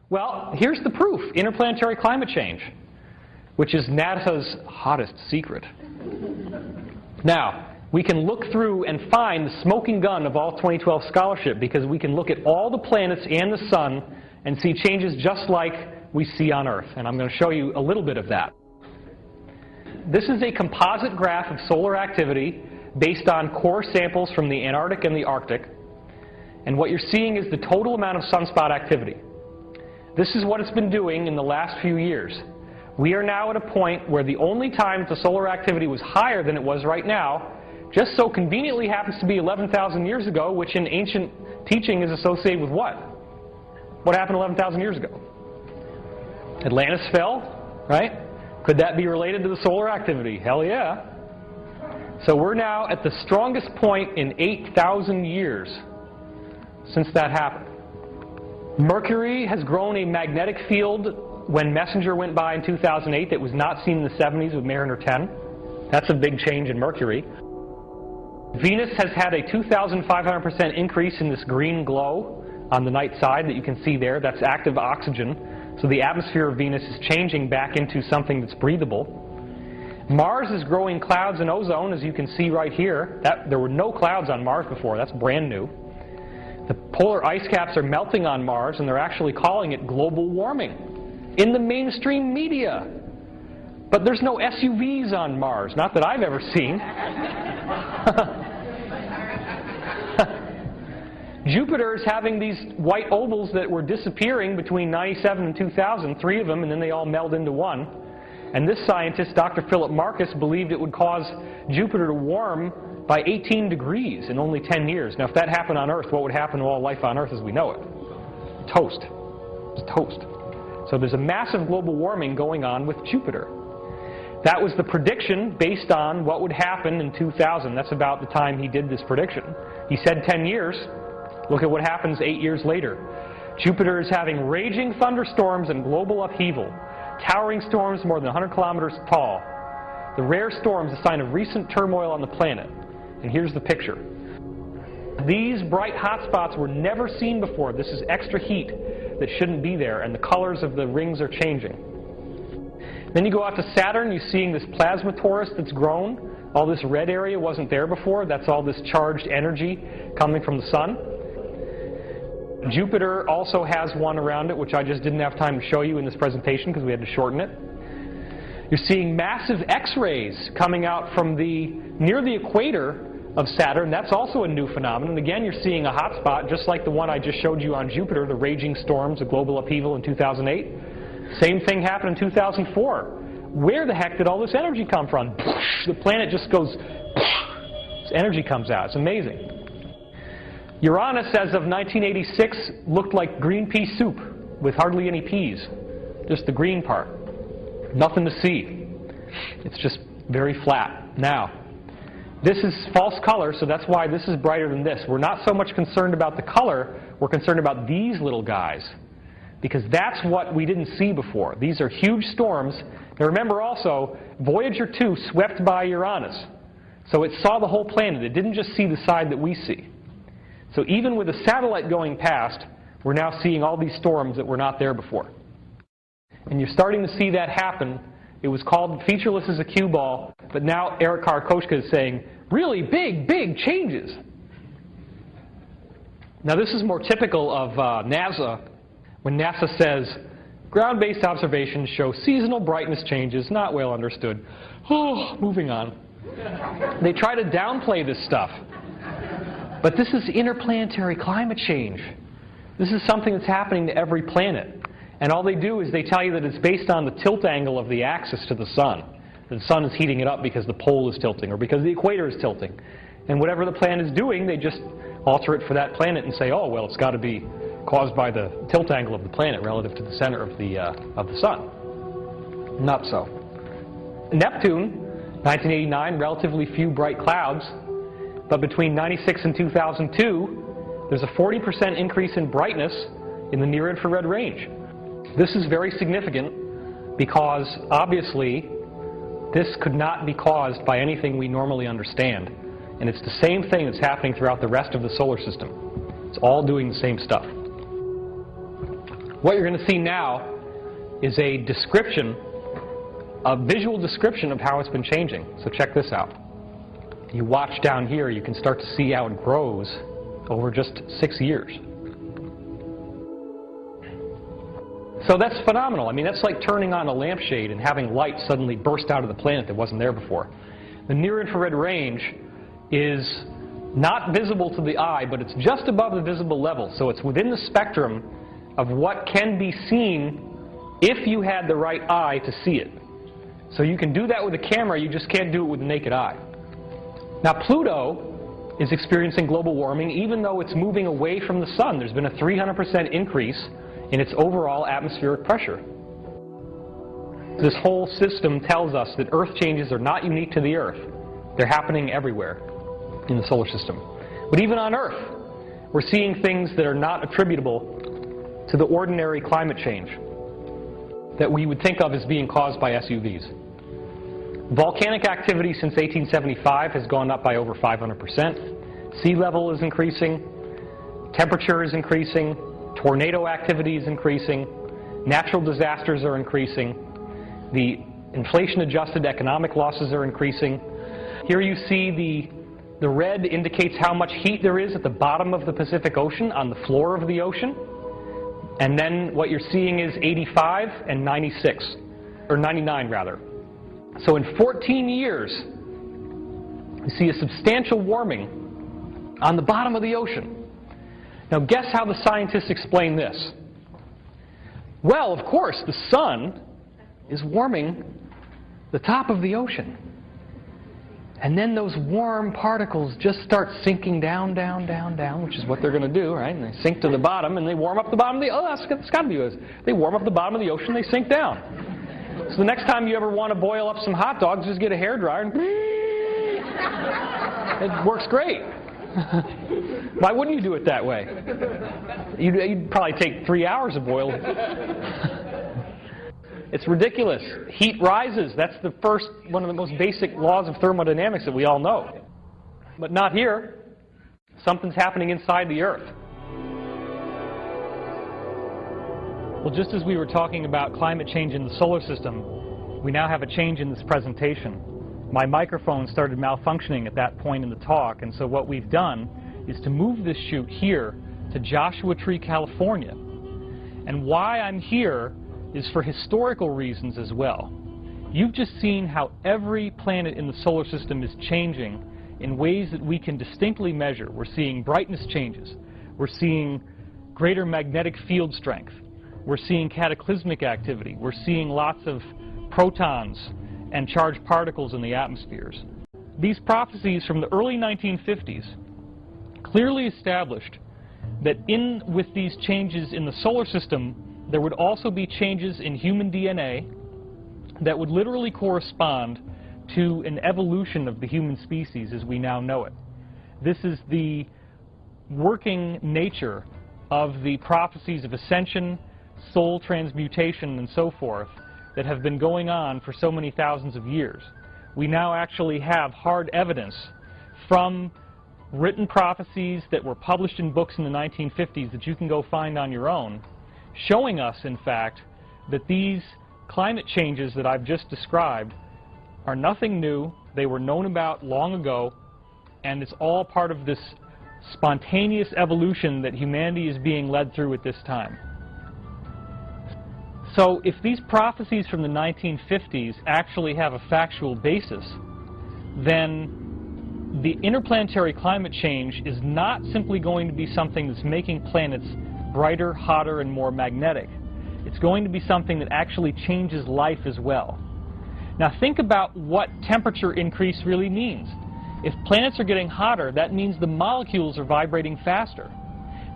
Well, here's the proof: interplanetary climate change, which is NASA's hottest secret. Now, we can look through and find the smoking gun of all 2012 scholarship, because we can look at all the planets and the sun and see changes just like we see on Earth. And I'm going to show you a little bit of that. This is a composite graph of solar activity based on core samples from the Antarctic and the Arctic. And what you're seeing is the total amount of sunspot activity. This is what it's been doing in the last few years. We are now at a point where the only time that the solar activity was higher than it was right now just so conveniently happens to be 11,000 years ago, which in ancient teaching is associated with what? What happened 11,000 years ago? Atlantis fell, right? Could that be related to the solar activity? Hell yeah. So we're now at the strongest point in 8,000 years since that happened. Mercury has grown a magnetic field when Messenger went by in 2008 that was not seen in the 70s with Mariner 10. That's a big change in Mercury. Venus has had a 2,500% increase in this green glow on the night side that you can see there. That's active oxygen. So the atmosphere of Venus is changing back into something that's breathable. Mars is growing clouds and ozone, as you can see right here. There were no clouds on Mars before. That's brand new. The polar ice caps are melting on Mars, and they're actually calling it global warming in the mainstream media. But there's no SUVs on Mars, not that I've ever seen. Jupiter is having these white ovals that were disappearing between 97 and 2000, 3 of them, and then they all meld into one. And this scientist, Dr. Philip Marcus, believed it would cause Jupiter to warm by 18 degrees in only 10 years. Now, if that happened on Earth, what would happen to all life on Earth as we know it? Toast. It's toast. So there's a massive global warming going on with Jupiter. That was the prediction based on what would happen in 2000. That's about the time he did this prediction. He said 10 years. Look at what happens 8 years later. Jupiter is having raging thunderstorms and global upheaval. Towering storms more than 100 kilometers tall. The rare storms, a sign of recent turmoil on the planet. And here's the picture. These bright hotspots were never seen before. This is extra heat that shouldn't be there, and the colors of the rings are changing. Then you go out to Saturn, you're seeing this plasma torus that's grown. All this red area wasn't there before. That's all this charged energy coming from the sun. Jupiter also has one around it, which I just didn't have time to show you in this presentation because we had to shorten it. You're seeing massive X-rays coming out from near the equator of Saturn. That's also a new phenomenon. Again, you're seeing a hot spot just like the one I just showed you on Jupiter, the raging storms, the global upheaval in 2008. Same thing happened in 2004. Where the heck did all this energy come from? The planet just goes, this energy comes out. It's amazing. Uranus, as of 1986, looked like green pea soup with hardly any peas. Just the green part. Nothing to see. It's just very flat. Now, this is false color, so that's why this is brighter than this. We're not so much concerned about the color, we're concerned about these little guys, because that's what we didn't see before. These are huge storms. Now remember also, Voyager 2 swept by Uranus, so it saw the whole planet. It didn't just see the side that we see. So even with a satellite going past, we're now seeing all these storms that were not there before. And you're starting to see that happen. It was called featureless as a cue ball, but now Eric Karkoschka is saying, really big, big changes. Now this is more typical of NASA, when NASA says, ground-based observations show seasonal brightness changes, not well understood. Oh, moving on. They try to downplay this stuff. But this is interplanetary climate change. This is something that's happening to every planet. And all they do is they tell you that it's based on the tilt angle of the axis to the sun. The sun is heating it up because the pole is tilting or because the equator is tilting. And whatever the planet is doing, they just alter it for that planet and say, oh, well, it's got to be caused by the tilt angle of the planet relative to the center of the sun. Not so. Neptune, 1989, relatively few bright clouds. But between 96 and 2002, there's a 40% increase in brightness in the near-infrared range. This is very significant because, obviously, this could not be caused by anything we normally understand. And it's the same thing that's happening throughout the rest of the solar system. It's all doing the same stuff. What you're going to see now is a description, a visual description of how it's been changing. So check this out. You watch down here, you can start to see how it grows over just 6 years. So that's phenomenal. I mean, that's like turning on a lampshade and having light suddenly burst out of the planet that wasn't there before. The near-infrared range is not visible to the eye, but it's just above the visible level. So it's within the spectrum of what can be seen if you had the right eye to see it. So you can do that with a camera, you just can't do it with the naked eye. Now Pluto is experiencing global warming even though it's moving away from the sun. There's been a 300% increase in its overall atmospheric pressure. This whole system tells us that Earth changes are not unique to the Earth. They're happening everywhere in the solar system. But even on Earth, we're seeing things that are not attributable to the ordinary climate change that we would think of as being caused by SUVs. Volcanic activity since 1875 has gone up by over 500%. Sea level is increasing. Temperature is increasing. Tornado activity is increasing. Natural disasters are increasing. The inflation-adjusted economic losses are increasing. Here you see the red indicates how much heat there is at the bottom of the Pacific Ocean, on the floor of the ocean. And then what you're seeing is 85 and 96, or 99 rather. So in 14 years, you see a substantial warming on the bottom of the ocean. Now guess how the scientists explain this? Well, of course, the sun is warming the top of the ocean. And then those warm particles just start sinking down, down, down, down, which is what they're going to do, right? And they sink to the bottom, and they warm up the bottom of the ocean. Oh, that's got to be it. They warm up the bottom of the ocean, they sink down. So the next time you ever want to boil up some hot dogs, just get a hairdryer and it works great. Why wouldn't you do it that way? You'd probably take 3 hours to boil. It's ridiculous. Heat rises. That's the first, one of the most basic laws of thermodynamics that we all know. But not here. Something's happening inside the Earth. Well, just as we were talking about climate change in the solar system, we now have a change in this presentation. My microphone started malfunctioning at that point in the talk, and so what we've done is to move this shoot here to Joshua Tree, California. And why I'm here is for historical reasons as well. You've just seen how every planet in the solar system is changing in ways that we can distinctly measure. We're seeing brightness changes. We're seeing greater magnetic field strength. We're seeing cataclysmic activity. We're seeing lots of protons and charged particles in the atmospheres. These prophecies from the early 1950s clearly established that with these changes in the solar system, there would also be changes in human DNA that would literally correspond to an evolution of the human species as we now know it. This is the working nature of the prophecies of ascension, soul transmutation, and so forth that have been going on for so many thousands of years. We now actually have hard evidence from written prophecies that were published in books in the 1950s that you can go find on your own, showing us, in fact, that these climate changes that I've just described are nothing new. They were known about long ago, and it's all part of this spontaneous evolution that humanity is being led through at this time. So if these prophecies from the 1950s actually have a factual basis, then the interplanetary climate change is not simply going to be something that's making planets brighter, hotter, and more magnetic. It's going to be something that actually changes life as well. Now think about what temperature increase really means. If planets are getting hotter, that means the molecules are vibrating faster.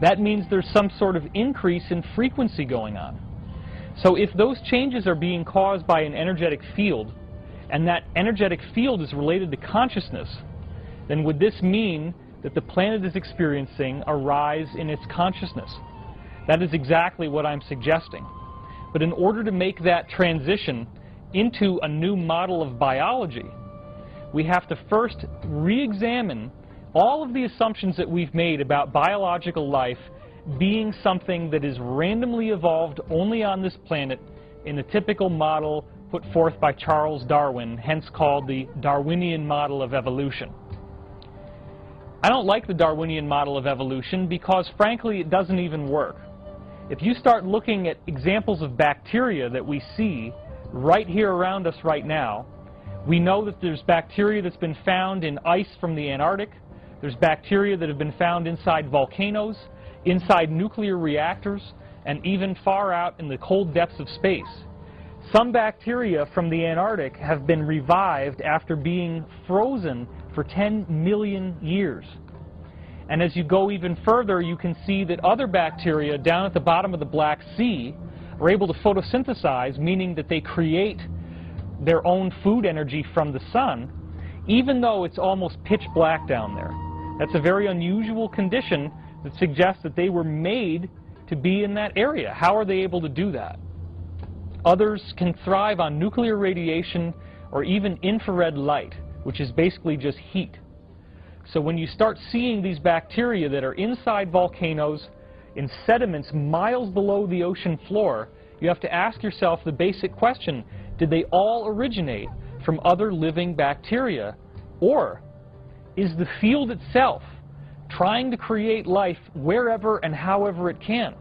That means there's some sort of increase in frequency going on. So if those changes are being caused by an energetic field, and that energetic field is related to consciousness, then would this mean that the planet is experiencing a rise in its consciousness? That is exactly what I'm suggesting. But in order to make that transition into a new model of biology, we have to first re-examine all of the assumptions that we've made about biological life being something that is randomly evolved only on this planet in the typical model put forth by Charles Darwin, hence called the Darwinian model of evolution. I don't like the Darwinian model of evolution because, frankly, it doesn't even work. If you start looking at examples of bacteria that we see right here around us right now, we know that there's bacteria that's been found in ice from the Antarctic, there's bacteria that have been found inside volcanoes, inside nuclear reactors, and even far out in the cold depths of space. Some bacteria from the Antarctic have been revived after being frozen for 10 million years. And as you go even further, you can see that other bacteria down at the bottom of the Black Sea are able to photosynthesize, meaning that they create their own food energy from the sun, even though it's almost pitch black down there. That's a very unusual condition that suggests that they were made to be in that area. How are they able to do that? Others can thrive on nuclear radiation or even infrared light, which is basically just heat. So when you start seeing these bacteria that are inside volcanoes, in sediments miles below the ocean floor, you have to ask yourself the basic question, did they all originate from other living bacteria? Or is the field itself trying to create life wherever and however it can?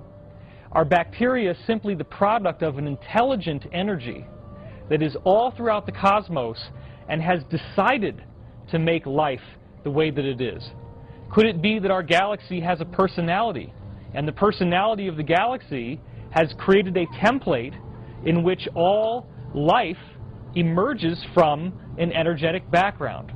Are bacteria simply the product of an intelligent energy that is all throughout the cosmos and has decided to make life the way that it is? Could it be that our galaxy has a personality, and the personality of the galaxy has created a template in which all life emerges from an energetic background?